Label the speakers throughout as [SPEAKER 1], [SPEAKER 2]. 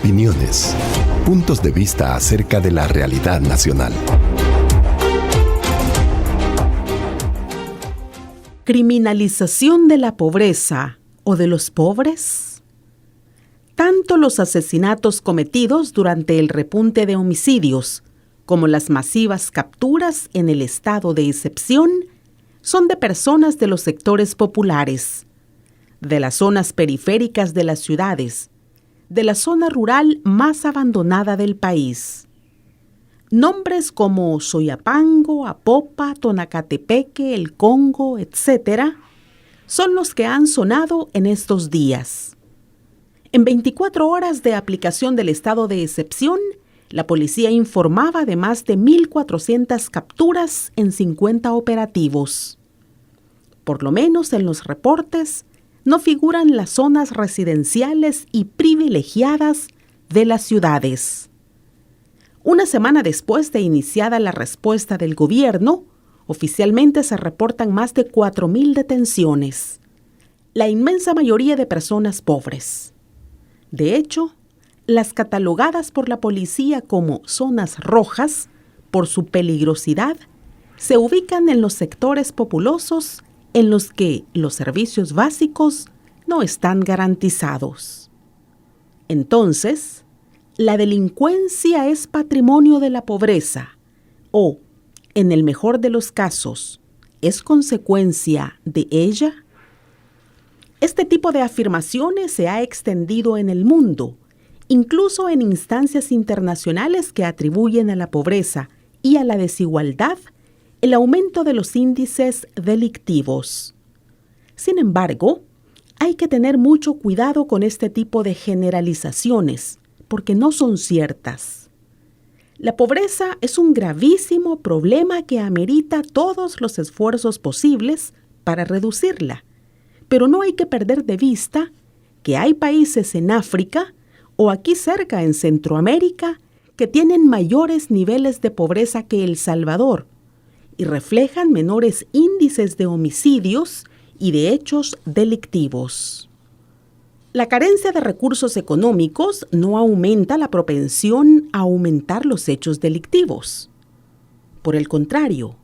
[SPEAKER 1] opiniones, puntos de vista acerca de la realidad nacional.
[SPEAKER 2] ¿Criminalización de la pobreza o de los pobres? Tanto los asesinatos cometidos durante el repunte de homicidios como las masivas capturas en el estado de excepción son de personas de los sectores populares, de las zonas periféricas de las ciudades, de la zona rural más abandonada del país. Nombres como Soyapango, Apopa, Tonacatepeque, El Congo, etc., son los que han sonado en estos días. En 24 horas de aplicación del estado de excepción, la policía informaba de más de 1,400 capturas en 50 operativos. Por lo menos en los reportes, no figuran las zonas residenciales y privilegiadas de las ciudades. Una semana después de iniciada la respuesta del gobierno, oficialmente se reportan más de 4,000 detenciones, la inmensa mayoría de personas pobres. De hecho, las catalogadas por la policía como zonas rojas, por su peligrosidad, se ubican en los sectores populosos en los que los servicios básicos no están garantizados. Entonces, ¿la delincuencia es patrimonio de la pobreza o, en el mejor de los casos, es consecuencia de ella? Este tipo de afirmaciones se ha extendido en el mundo, incluso en instancias internacionales que atribuyen a la pobreza y a la desigualdad el aumento de los índices delictivos. Sin embargo, hay que tener mucho cuidado con este tipo de generalizaciones, porque no son ciertas. La pobreza es un gravísimo problema que amerita todos los esfuerzos posibles para reducirla, pero no hay que perder de vista que hay países en África o aquí cerca en Centroamérica que tienen mayores niveles de pobreza que El Salvador y reflejan menores índices de homicidios y de hechos delictivos. La carencia de recursos económicos no aumenta la propensión a aumentar los hechos delictivos. Por el contrario,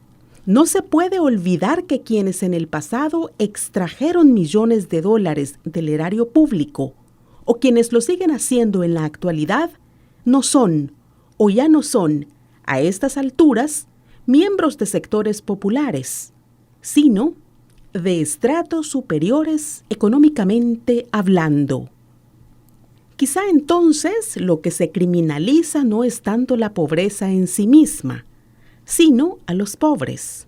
[SPEAKER 2] no se puede olvidar que quienes en el pasado extrajeron millones de dólares del erario público o quienes lo siguen haciendo en la actualidad no son, o ya no son, a estas alturas, miembros de sectores populares, sino de estratos superiores económicamente hablando. Quizá entonces lo que se criminaliza no es tanto la pobreza en sí misma, sino a los pobres.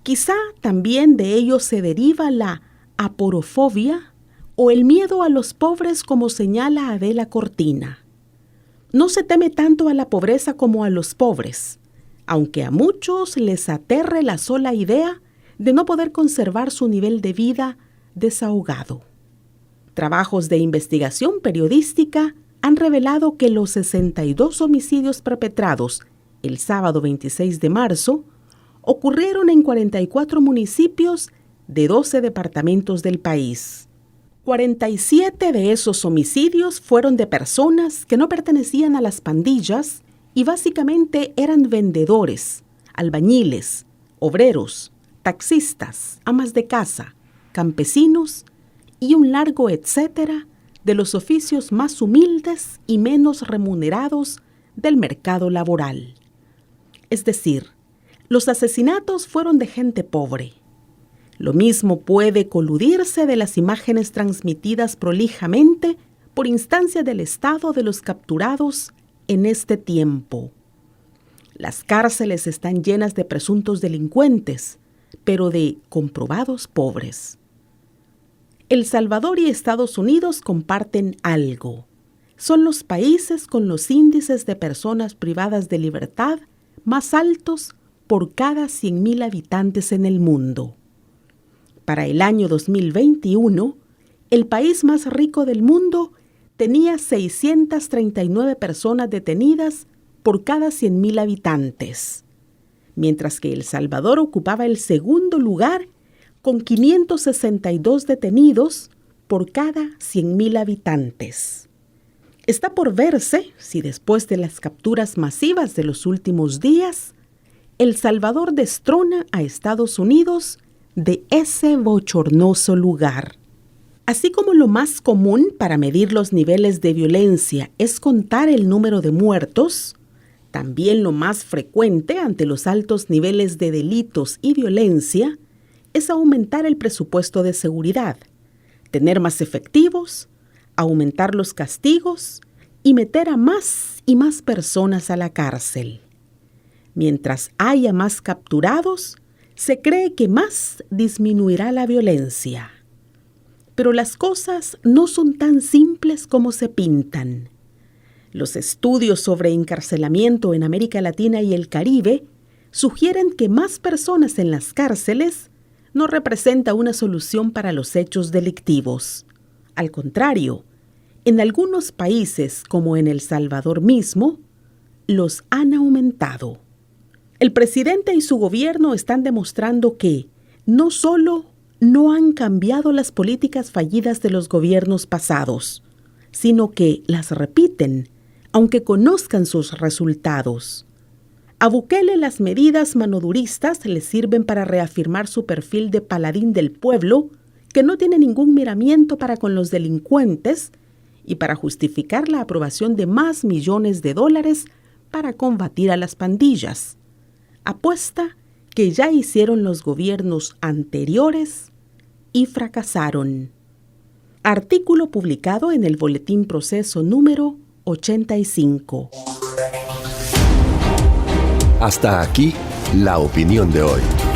[SPEAKER 2] Quizá también de ello se deriva la aporofobia o el miedo a los pobres, como señala Adela Cortina. No se teme tanto a la pobreza como a los pobres, aunque a muchos les aterre la sola idea de no poder conservar su nivel de vida desahogado. Trabajos de investigación periodística han revelado que los 62 homicidios perpetrados el sábado 26 de marzo ocurrieron en 44 municipios de 12 departamentos del país. 47 de esos homicidios fueron de personas que no pertenecían a las pandillas y básicamente eran vendedores, albañiles, obreros, taxistas, amas de casa, campesinos y un largo etcétera de los oficios más humildes y menos remunerados del mercado laboral. Es decir, los asesinatos fueron de gente pobre. Lo mismo puede coludirse de las imágenes transmitidas prolijamente por instancia del Estado de los capturados en este tiempo. Las cárceles están llenas de presuntos delincuentes, pero de comprobados pobres. El Salvador y Estados Unidos comparten algo. Son los países con los índices de personas privadas de libertad más altos por cada 100,000 habitantes en el mundo. Para el año 2021, el país más rico del mundo tenía 639 personas detenidas por cada 100,000 habitantes, mientras que El Salvador ocupaba el segundo lugar con 562 detenidos por cada 100,000 habitantes. Está por verse si después de las capturas masivas de los últimos días, El Salvador destrona a Estados Unidos de ese bochornoso lugar. Así como lo más común para medir los niveles de violencia es contar el número de muertos, también lo más frecuente ante los altos niveles de delitos y violencia es aumentar el presupuesto de seguridad, tener más efectivos, aumentar los castigos y meter a más y más personas a la cárcel. Mientras haya más capturados, se cree que más disminuirá la violencia. Pero las cosas no son tan simples como se pintan. Los estudios sobre encarcelamiento en América Latina y el Caribe sugieren que más personas en las cárceles no representa una solución para los hechos delictivos. Al contrario, en algunos países, como en El Salvador mismo, los han aumentado. El presidente y su gobierno están demostrando que no solo no han cambiado las políticas fallidas de los gobiernos pasados, sino que las repiten, aunque conozcan sus resultados. A Bukele las medidas manoduristas le sirven para reafirmar su perfil de paladín del pueblo, que no tiene ningún miramiento para con los delincuentes, y para justificar la aprobación de más millones de dólares para combatir a las pandillas. Apuesta que ya hicieron los gobiernos anteriores y fracasaron. Artículo publicado en el Boletín Proceso número 85.
[SPEAKER 1] Hasta aquí, la opinión de hoy.